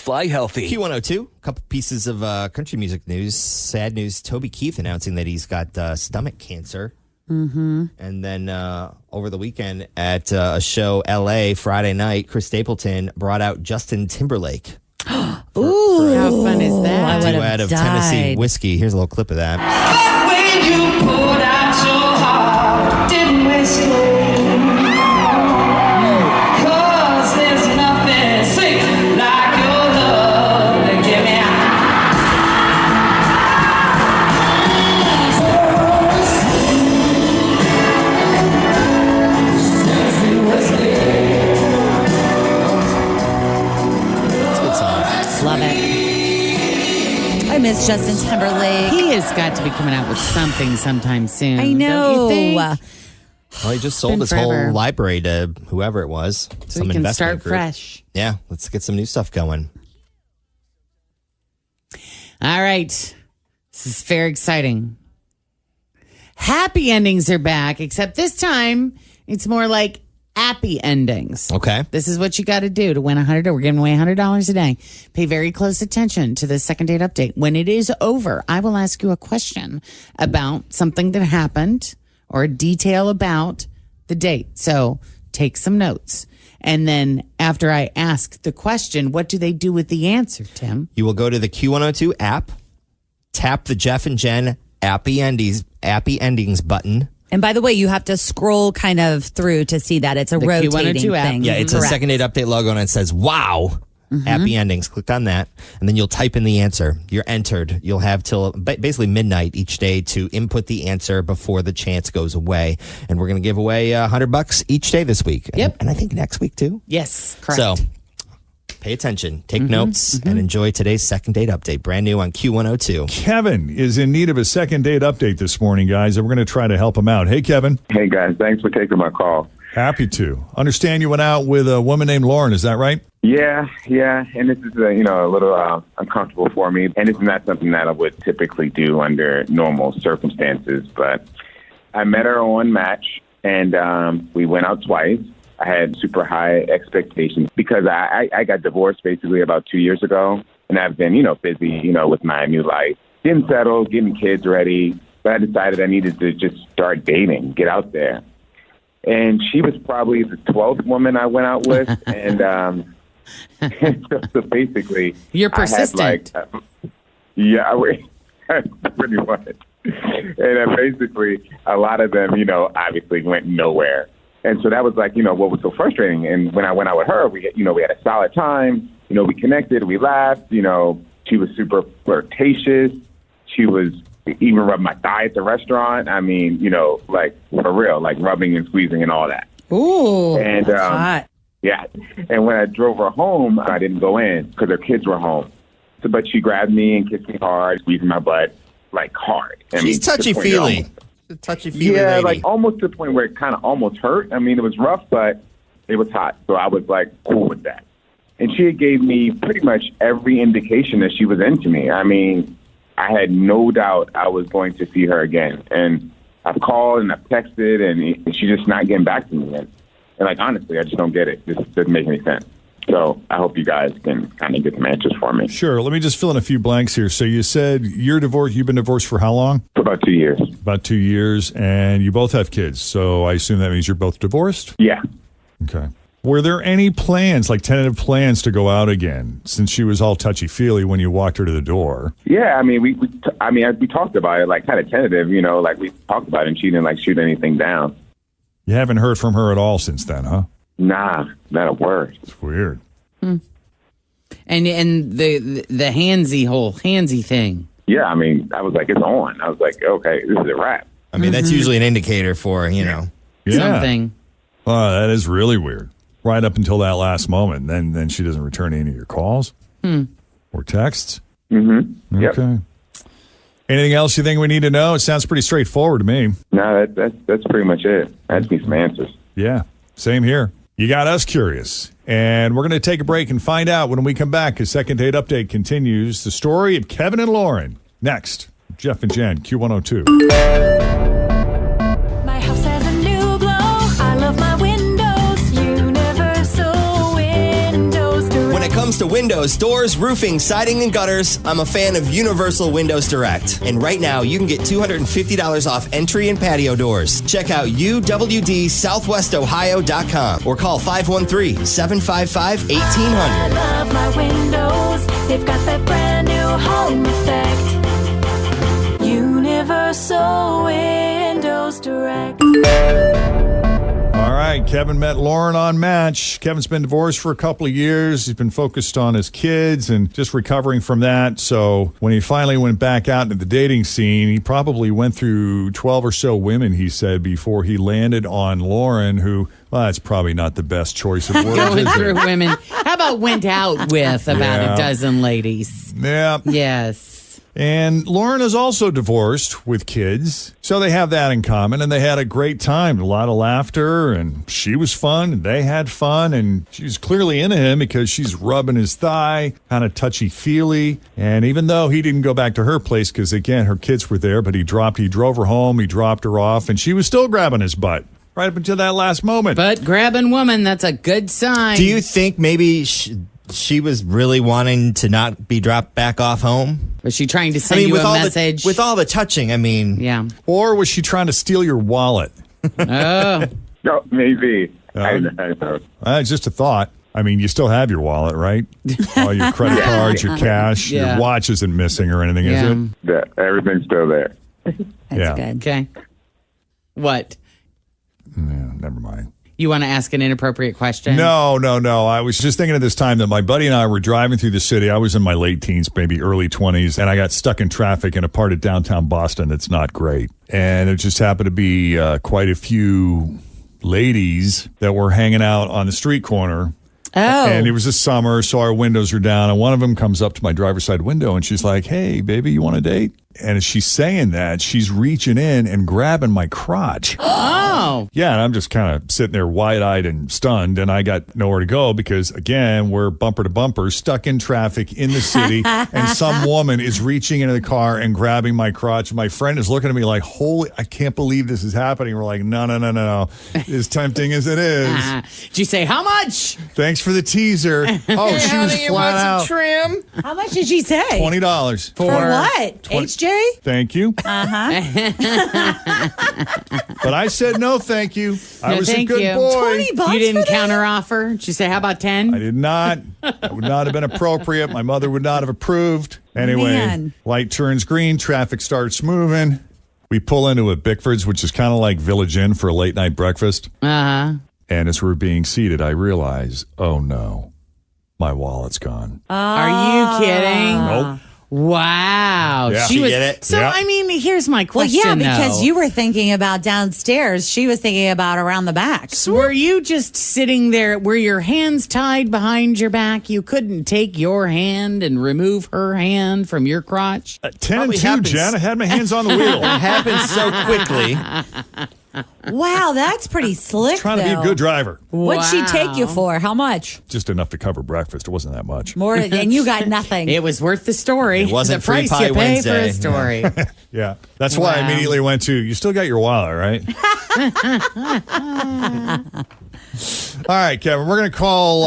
fly healthy. Q102, a couple pieces of country music news. Sad news, Toby Keith announcing that he's got stomach cancer. Mm-hmm. And then over the weekend at a show, L.A., Friday night, Chris Stapleton brought out Justin Timberlake. Ooh, how fun is that? A duet of Tennessee Whiskey. Here's a little clip of that. When you pulled out your heart, didn't waste it. 'Cause there's nothing sweet like your love to give me. Love it. I miss Justin Timberlake. He has got to be coming out with something sometime soon. I know. Don't you think? Well, he just sold his whole library to whoever it was. So some we can investment start group. fresh. Yeah, let's get some new stuff going. All right. This is very exciting. Happy endings are back, except this time it's more like happy endings. Okay. This is what you got to do to win $100. We're giving away $100 a day. Pay very close attention to the second date update. When it is over, I will ask you a question about something that happened or a detail about the date. So take some notes. And then after I ask the question, what do they do with the answer, Tim? You will go to the Q102 app, tap the Jeff and Jen Appy Endings button. And by the way, you have to scroll kind of through to see that it's a rotating Q102 app. thing. Yeah, it's a second date update logo and it says, wow, happy endings. Click on that. And then you'll type in the answer. You're entered. You'll have till basically midnight each day to input the answer before the chance goes away. And we're going to give away $100 each day this week. Yep. And I think next week too. Yes, correct. So pay attention, take notes, and enjoy today's second date update. Brand new on Q102. Kevin is in need of a second date update this morning, guys, and we're going to try to help him out. Hey, Kevin. Hey, guys. Thanks for taking my call. Happy to. Understand you went out with a woman named Lauren. Is that right? Yeah. And this is, a little uncomfortable for me. And it's not something that I would typically do under normal circumstances. But I met her on Match, and we went out twice. I had super high expectations because I got divorced basically about 2 years ago. And I've been, busy, with my new life, getting settled, getting kids ready. But I decided I needed to just start dating, get out there. And she was probably the 12th woman I went out with. And so basically, You're persistent. I had pretty much. And basically, a lot of them, obviously went nowhere. And so that was like, what was so frustrating. And when I went out with her, we had a solid time. We connected, we laughed. She was super flirtatious. She was even rubbing my thigh at the restaurant. I mean, like for real, like rubbing and squeezing and all that. Ooh, and that's hot. Yeah. And when I drove her home, I didn't go in because her kids were home. So, but she grabbed me and kissed me hard, squeezing my butt like hard. She's touchy-feely. Touchy-feely yeah, lady. like almost to the point where it kind of almost hurt. I mean, it was rough, but it was hot. So I was like cool with that. And she gave me pretty much every indication that she was into me. I mean, I had no doubt I was going to see her again. And I've called and I've texted, and she's just not getting back to me. And like, honestly, I just don't get it. This doesn't make any sense. So I hope you guys can kind of get some answers for me. Sure. Let me just fill in a few blanks here. So you said you're divorced. You've been divorced for how long? For about 2 years. About 2 years. And you both have kids. So I assume that means you're both divorced? Yeah. Okay. Were there any plans, like tentative plans to go out again, since she was all touchy-feely when you walked her to the door? Yeah, I mean, we talked about it, like kind of tentative, like we talked about it, and she didn't like shoot anything down. You haven't heard from her at all since then, huh? Nah, not a word. It's weird. And the handsy thing. Yeah, I mean, I was like, it's on. I was like, okay, this is a wrap. I mean, that's usually an indicator for, Something. Oh, that is really weird. Right up until that last moment. Then she doesn't return any of your calls or texts. Mm-hmm. Yep. Okay. Anything else you think we need to know? It sounds pretty straightforward to me. No, that's pretty much it. I just need some answers. Yeah, same here. You got us curious. And we're going to take a break and find out when we come back. A second date update continues. The story of Kevin and Lauren. Next, Jeff and Jen, Q102. My house has a new glow. I love my windows. Universal Windows. When it comes comes to windows, doors, roofing, siding, and gutters, I'm a fan of Universal Windows Direct. And right now, you can get $250 off entry and patio doors. Check out uwdsouthwestohio.com or call 513-755-1800. I love my windows. They've got that brand new home effect. Universal Windows Direct. All right, Kevin met Lauren on Match. Kevin's been divorced for a couple of years. He's been focused on his kids and just recovering from that. So when he finally went back out into the dating scene, he probably went through 12 or so women, he said, before he landed on Lauren, who, well, that's probably not the best choice of words. Going is it? through women. How about went out with about a dozen ladies? Yeah. Yes. And Lauren is also divorced with kids. So they have that in common, and they had a great time. A lot of laughter, and she was fun, and they had fun, and she's clearly into him because she's rubbing his thigh, kind of touchy-feely. And even though he didn't go back to her place because, again, her kids were there, but he drove her home, he dropped her off, and she was still grabbing his butt right up until that last moment. But grabbing woman, that's a good sign. Do you think maybe she was really wanting to not be dropped back off home? Was she trying to send you a message? With all the touching, I mean. Yeah. Or was she trying to steal your wallet? Oh. No, maybe. I know. It's just a thought. I mean, you still have your wallet, right? All your credit cards, your cash, Yeah. your watch isn't missing or anything, is it? Yeah, everything's still there. That's good. Okay. What? Yeah, never mind. You want to ask an inappropriate question? No. I was just thinking at this time that my buddy and I were driving through the city. I was in my late teens, maybe early 20s, and I got stuck in traffic in a part of downtown Boston that's not great. And there just happened to be quite a few ladies that were hanging out on the street corner. Oh. And it was the summer, so our windows are down. And one of them comes up to my driver's side window, and she's like, "Hey, baby, you want a date?" And as she's saying that, she's reaching in and grabbing my crotch. Oh. Yeah, and I'm just kind of sitting there wide-eyed and stunned, and I got nowhere to go because, again, we're bumper to bumper, stuck in traffic in the city, and some woman is reaching into the car and grabbing my crotch. My friend is looking at me like, holy, I can't believe this is happening. We're like, no. As tempting as it is. Did you say how much? Thanks for the teaser. Oh, she was flat out. Trim? How much did she say? $20. For what? 20 HJ? Thank you. Uh-huh. But I said no, thank you. I No, was a thank good you. boy. $20 You didn't for that? counter offer? Did you say, how about 10? I did not. That would not have been appropriate. My mother would not have approved. Anyway, Man. light turns green, traffic starts moving. We pull into a Bickford's, which is kind of like Village Inn for a late night breakfast. Uh-huh. And as we're being seated, I realize, oh no, my wallet's gone. Are you kidding? Nope. Wow. Yeah. She get it? So, Yeah. I mean, here's my Well, question, yeah, because though. you were thinking about downstairs. She was thinking about around the back. So were you just sitting there, were your hands tied behind your back? You couldn't take your hand and remove her hand from your crotch? 10 and Probably 2, happens. Jen. I had my hands on the wheel. It happens so quickly. Wow, that's pretty slick, Trying to be a though. good driver. What'd she take you Wow. for? How much? Just enough to cover breakfast. It wasn't that much. More, and you got nothing. It was worth the story. It wasn't the Free price Pie you pay Wednesday. for a story. Yeah. That's why I Wow. immediately went to, you still got your wallet, right? All right, Kevin, we're going to call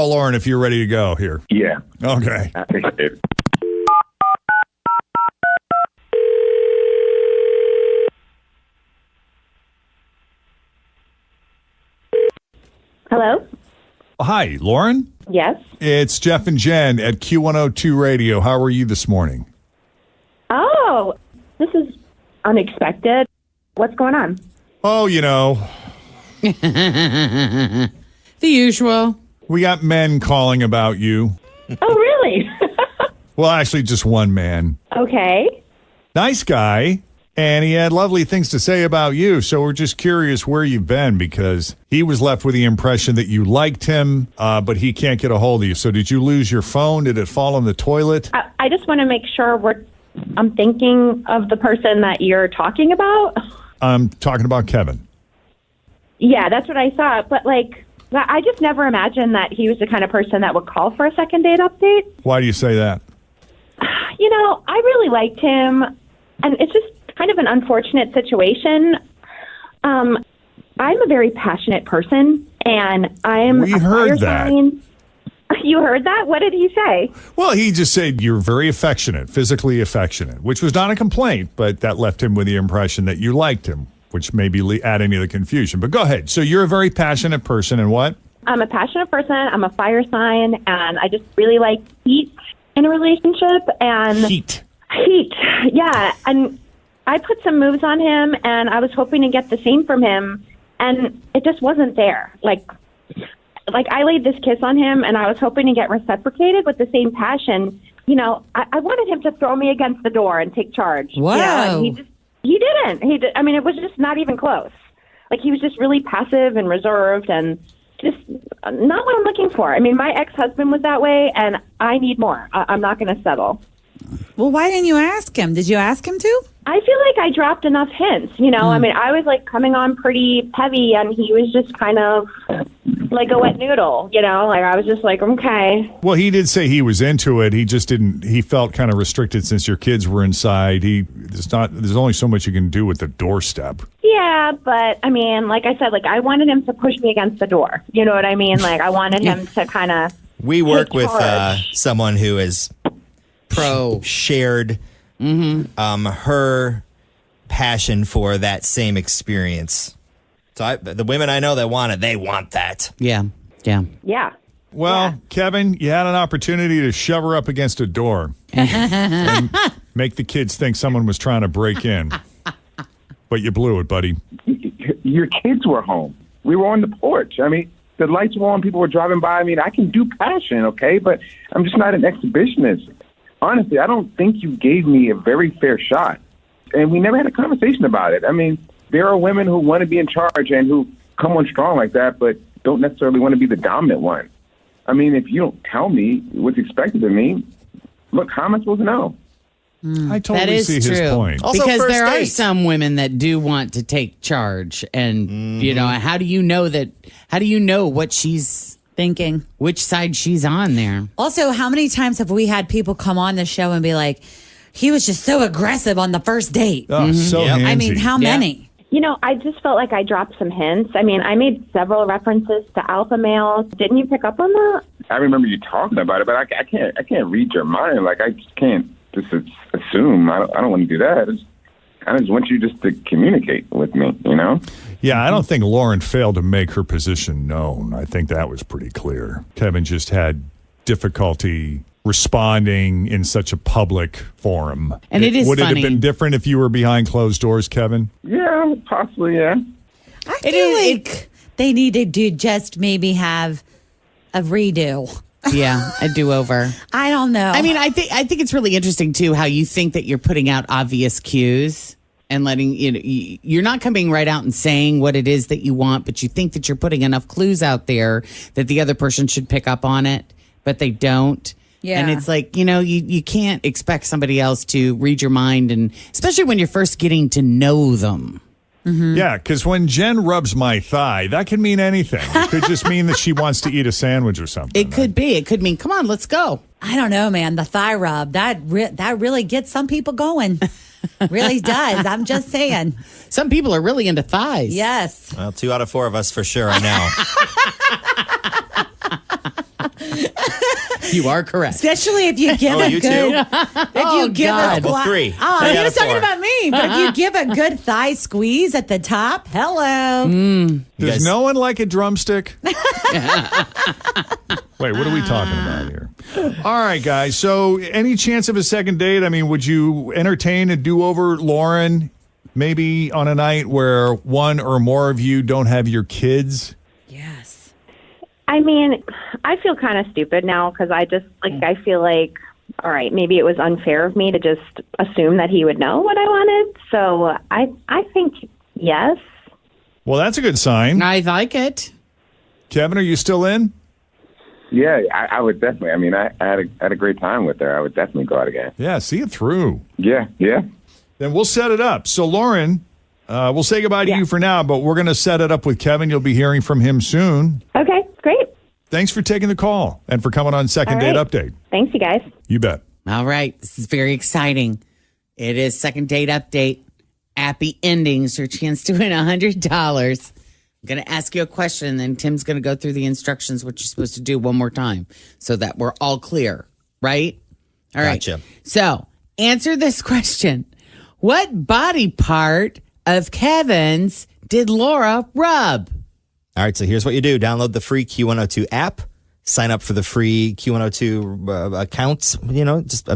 Lauren if you're ready to go here. Yeah, Okay. I appreciate it. Hello? Hi, Lauren. Yes. It's Jeff and Jen at Q102 Radio. How are you this morning? Oh, this is unexpected. What's going on? Oh, you know, The usual. we got men calling about you. Oh, really? Well, actually, just one man. Okay. Nice guy. And he had lovely things to say about you. So we're just curious where you've been because he was left with the impression that you liked him, but he can't get a hold of you. So did you lose your phone? Did it fall in the toilet? I just want to make sure I'm thinking of the person that you're talking about. I'm talking about Kevin. Yeah, that's what I thought. But, I just never imagined that he was the kind of person that would call for a second date update. Why do you say that? You know, I really liked him, and it's just kind of an unfortunate situation. I'm a very passionate person, and I am We a heard fire that. sign. You heard that? What did he say? Well, he just said you're very affectionate, physically affectionate, which was not a complaint, but that left him with the impression that you liked him, which may be adding to the confusion. But go ahead. So you're a very passionate person, and what? I'm a passionate person. I'm a fire sign, and I just really like heat in a relationship. And Heat. Heat, yeah. And I put some moves on him, and I was hoping to get the same from him, and it just wasn't there. Like I laid this kiss on him, and I was hoping to get reciprocated with the same passion. You know, I wanted him to throw me against the door and take charge. Wow. You know, and he didn't. I mean, it was just not even close. Like, he was just really passive and reserved and just not what I'm looking for. I mean, my ex-husband was that way, and I need more. I'm not going to settle. Well, why didn't you ask him? Did you ask him to? I feel like I dropped enough hints, you know. I mean, I was like coming on pretty heavy, and he was just kind of like a wet noodle, you know. Like, I was just like, okay. Well, he did say he was into it. He just didn't. He felt kind of restricted since your kids were inside. There's only so much you can do at the doorstep. Yeah, but I mean, like I said, like I wanted him to push me against the door. You know what I mean? Like, I wanted him to kind of. We work take with charge. someone who is shared her passion for that same experience. So the women I know that want it, they want that. Yeah. Yeah. Well, Kevin, you had an opportunity to shove her up against a door and make the kids think someone was trying to break in. But you blew it, buddy. Your kids were home. We were on the porch. I mean, the lights were on. People were driving by. I mean, I can do passion, okay? But I'm just not an exhibitionist. Honestly, I don't think you gave me a very fair shot. And we never had a conversation about it. I mean, there are women who want to be in charge and who come on strong like that, but don't necessarily want to be the dominant one. I mean, if you don't tell me what's expected of me, look, how am I supposed to know? I That totally is see true. his point. Also, because first there are date. some women that do want to take charge, and you know, how do you know that? How do you know what she's Thinking. which side she's on there? Also, how many times have we had people come on the show and be like, he was just so aggressive on the first date? Oh, so Yep. handsy. I mean, how Yeah. many? You know, I just felt like I dropped some hints. I mean, I made several references to alpha males. Didn't you pick up on that? I remember you talking about it, but I can't read your mind. Like, I just can't just assume. I don't want to do that. I just want you just to communicate with me, you know? Yeah, I don't think Lauren failed to make her position known. I think that was pretty clear. Kevin just had difficulty responding in such a public forum. And it is Would it funny. have been different if you were behind closed doors, Kevin? Yeah, possibly, yeah. I feel like they need to just maybe have a redo. Yeah, a do-over. I don't know. I mean, I think it's really interesting too how you think that you're putting out obvious cues and letting you're not coming right out and saying what it is that you want, but you think that you're putting enough clues out there that the other person should pick up on it, but they don't. Yeah. And it's like, you can't expect somebody else to read your mind, and especially when you're first getting to know them. Yeah, because when Jen rubs my thigh, that can mean anything. It could just mean that she wants to eat a sandwich or something. It could be. It could mean, come on, let's go. I don't know, man. The thigh rub, that really gets some people going. Really does. I'm just saying. Some people are really into thighs. Yes. Well, 2 out of 4 of us for sure, I know. You are correct. Especially if you give Oh, a you good, too? if you give a God. Well, 3. Oh, 3 he out was of 4. talking about me. But if you give a good thigh squeeze at the top, hello. You Does guys- no one like a drumstick? Wait, what are we talking about here? All right, guys. So, any chance of a second date? I mean, would you entertain a do-over, Lauren, maybe on a night where one or more of you don't have your kids? Yes. I mean, I feel kind of stupid now because I feel like, all right, maybe it was unfair of me to just assume that he would know what I wanted. So I think yes. Well, that's a good sign. I like it. Kevin, are you still in? Yeah, I would definitely. I mean, I had a great time with her. I would definitely go out again. Yeah, see it through. Yeah. Then we'll set it up. So, Lauren, we'll say goodbye to you for now, but we're going to set it up with Kevin. You'll be hearing from him soon. Okay, great. Thanks for taking the call and for coming on Second All Date right. Update. Thanks, you guys. You bet. All right. This is very exciting. It is Second Date Update. Happy endings. Your chance to win $100. I'm going to ask you a question, and then Tim's going to go through the instructions, what you're supposed to do one more time so that we're all clear, right? All right. Gotcha. So answer this question. What body part of Kevin's did Laura rub? All right, so here's what you do. Download the free Q102 app. Sign up for the free Q102 accounts. Just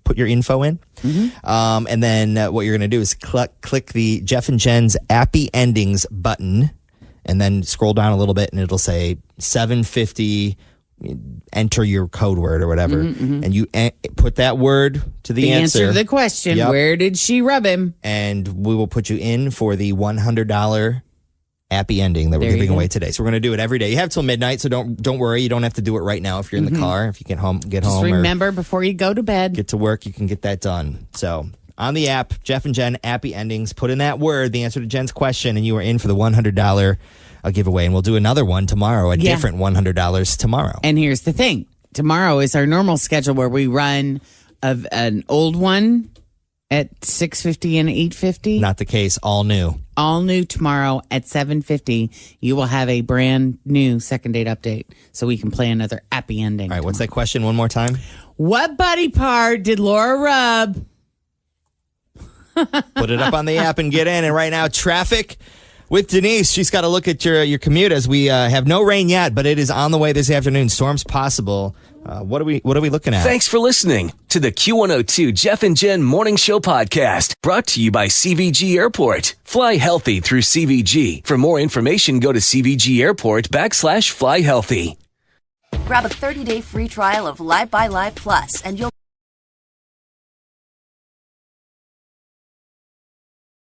put your info in. And then what you're going to do is click the Jeff and Jen's Appy Endings button, and then scroll down a little bit, and it'll say 750. Enter your code word or whatever, and you put that word to the answer. Answer the question. Yep. Where did she rub him? And we will put you in for the $100 Appy ending that we're giving away today. So we're going to do it every day. You have till midnight, so don't worry. You don't have to do it right now if you're in the car. If you get home, Just remember before you go to bed. Get to work, you can get that done. So on the app, Jeff and Jen Appy Endings, put in that word, the answer to Jen's question, and you are in for the $100 giveaway. And we'll do another one tomorrow, a different $100 tomorrow. And here's the thing. Tomorrow is our normal schedule where we run an old one at 6:50 and 8:50. Not the case. All new. All new tomorrow at 7:50. You will have a brand new second date update, so we can play another Appy ending. All right, what's that question one more time? What body part did Laura rub? Put it up on the app and get in. And right now, traffic with Denise. She's got to look at your commute as we have no rain yet, but it is on the way this afternoon. Storms possible. What are we looking at? Thanks for listening to the Q102 Jeff and Jen Morning Show podcast, brought to you by CVG Airport. Fly healthy through CVG. For more information, go to CVG Airport /fly healthy. Grab a 30-day free trial of Live by Live Plus, and you'll